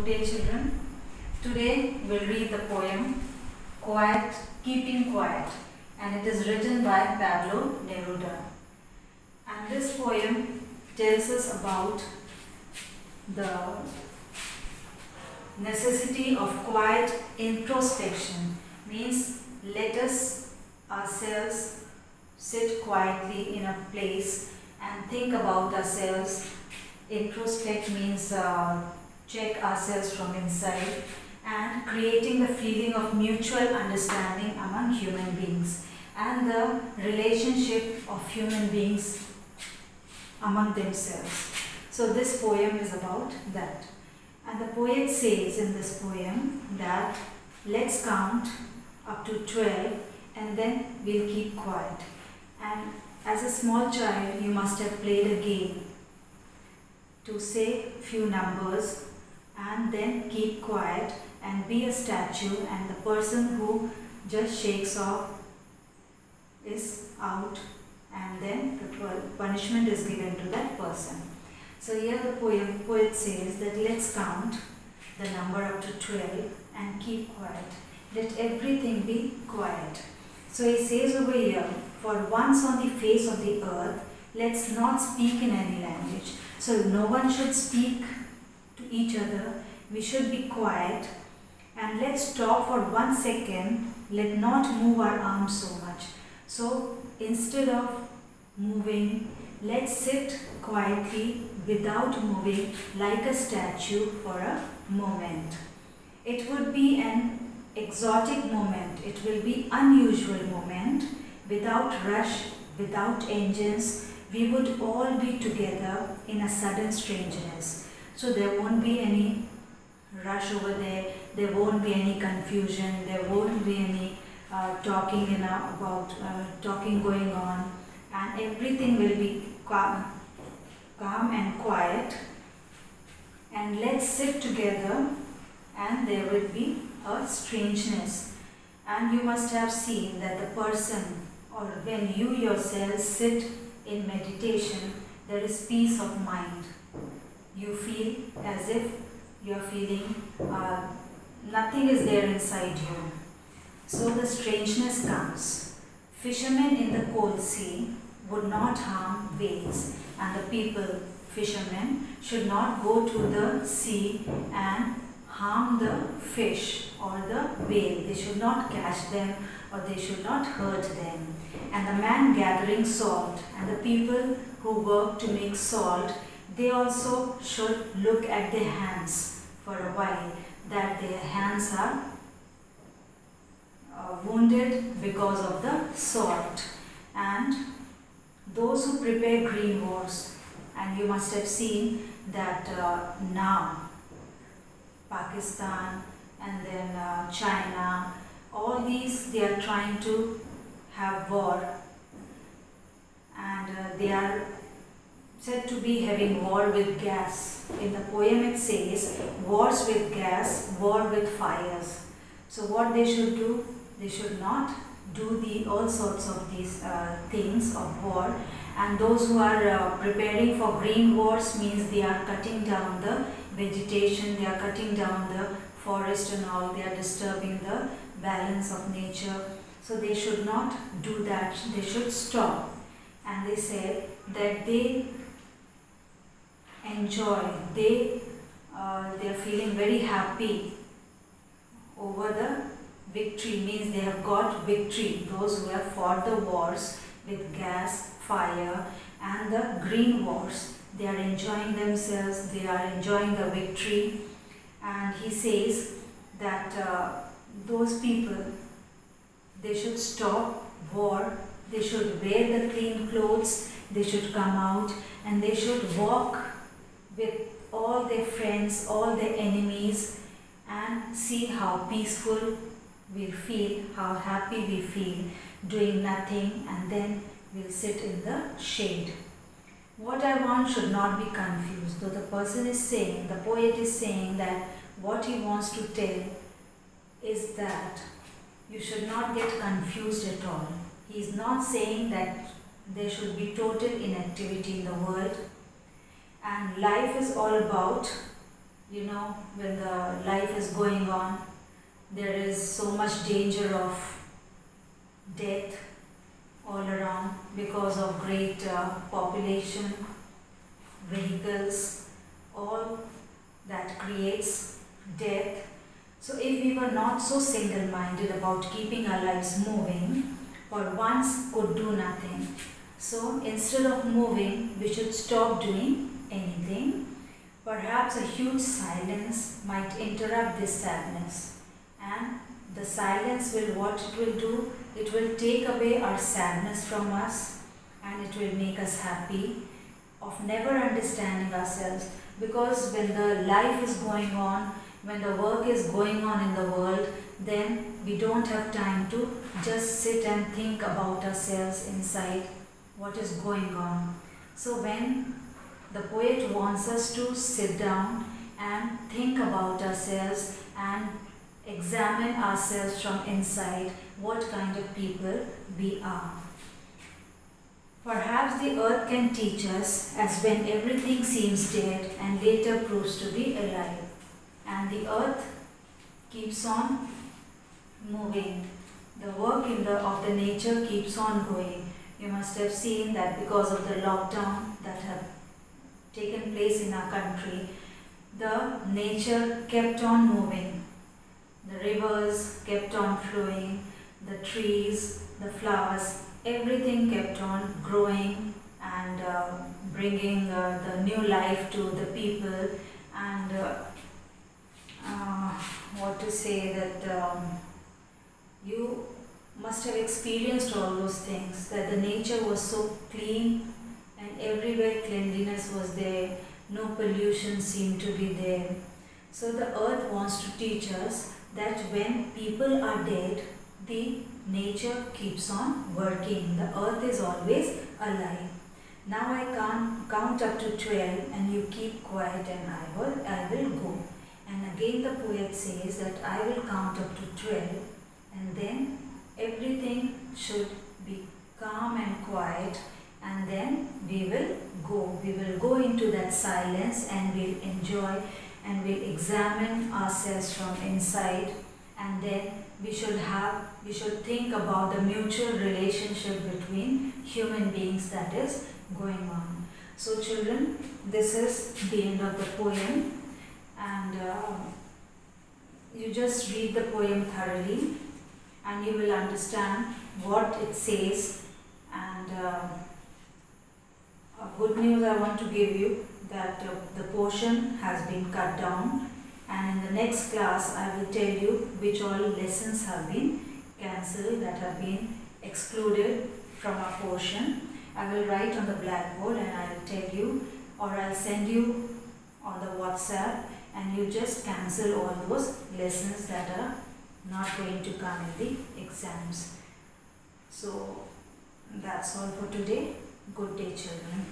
Good day, children. Today we'll read the poem Quiet, Keeping Quiet, and it is written by Pablo Neruda. And this poem tells us about the necessity of quiet introspection. Means let us ourselves sit quietly in a place and think about ourselves. Introspect means check ourselves from inside, and creating the feeling of mutual understanding among human beings and the relationship of human beings among themselves. So this poem is about that. And the poet says in this poem that let's count up to 12 and then we'll keep quiet. And as a small child, you must have played a game to say few numbers and then keep quiet and be a statue, and the person who just shakes off is out, and then the punishment is given to that person. So here the poet says that let's count the number up to 12 and keep quiet. Let everything be quiet. So he says over here, for once on the face of the earth, let's not speak in any language. So no one should speak to each other. We should be quiet. And let's stop for 1 second. Let not move our arms so much. So instead of moving, let's sit quietly without moving like a statue for a moment. It would be an exotic moment. It will be unusual moment. Without rush, without engines, we would all be together in a sudden strangeness. So there won't be any rush over there. There won't be any confusion. There won't be any talking going on, and everything will be calm and quiet. And let's sit together, and there will be a strangeness. And you must have seen that the person, or when you yourself sit in meditation, there is peace of mind. You feel as if you are feeling nothing is there inside you. So the strangeness comes. Fishermen in the cold sea would not harm whales, and the people, fishermen, should not go to the sea and harm the fish or the whale. They should not catch them, or they should not hurt them. And the man gathering salt and the people who work to make salt, they also should look at their hands for a while, that their hands are wounded because of the salt. And those who prepare green wars, and you must have seen that now Pakistan and then China, all these, they are trying to have war, and they are said to be having war with gas. In the poem it says, wars with gas, war with fires. So what they should do? They should not do all sorts of these things of war. And those who are preparing for green wars means they are cutting down the vegetation, they are cutting down the forest and all, they are disturbing the balance of nature. So they should not do that, they should stop. And they said that they enjoy, they are feeling very happy over the victory, means they have got victory. Those who have fought the wars with gas, fire and the green wars, they are enjoying themselves, they are enjoying the victory. And he says that those people, they should stop war, they should wear the clean clothes, they should come out and they should walk with all their friends, all their enemies, and see how peaceful we feel, how happy we feel doing nothing, and then we'll sit in the shade. What I want should not be confused. Though the person is saying, the poet is saying that what he wants to tell is that you should not get confused at all. He is not saying that there should be total inactivity in the world. And life is all about You know, when the life is going on, there is so much danger of death all around because of great population, vehicles, all that creates death. So if we were not so single-minded about keeping our lives moving, for once could do nothing. So instead of moving, we should stop doing anything. Perhaps a huge silence might interrupt this sadness, and the silence will, what it will do, it will take away our sadness from us, and it will make us happy of never understanding ourselves. Because when the life is going on, when the work is going on in the world, then we don't have time to just sit and think about ourselves inside what is going on. So when the poet wants us to sit down and think about ourselves and examine ourselves from inside, what kind of people we are. Perhaps the earth can teach us as when everything seems dead and later proves to be alive. And the earth keeps on moving. The work of the nature keeps on going. You must have seen that because of the lockdown that have taken place in our country, the nature kept on moving. The rivers kept on flowing, the trees, the flowers, everything kept on growing and bringing the new life to the people. And what to say, that you must have experienced all those things, that the nature was so clean and everywhere cleanliness was there, no pollution seemed to be there. So the earth wants to teach us that when people are dead, the nature keeps on working. The earth is always alive. Now I can't count up to 12 and you keep quiet and I will go. And again the poet says that I will count up to 12 and then everything should be calm and quiet, and then we will go. We will go into that silence and we'll enjoy and we'll examine ourselves from inside, and then we should think about the mutual relationship between human beings that is going on. So children, this is the end of the poem, and you just read the poem thoroughly and you will understand what it says. And good news I want to give you, that the portion has been cut down, and in the next class I will tell you which all lessons have been cancelled, that have been excluded from our portion. I will write on the blackboard and I will tell you, or I'll send you on the WhatsApp, and you just cancel all those lessons that are not going to come in the exams. So that's all for today. Good day, children.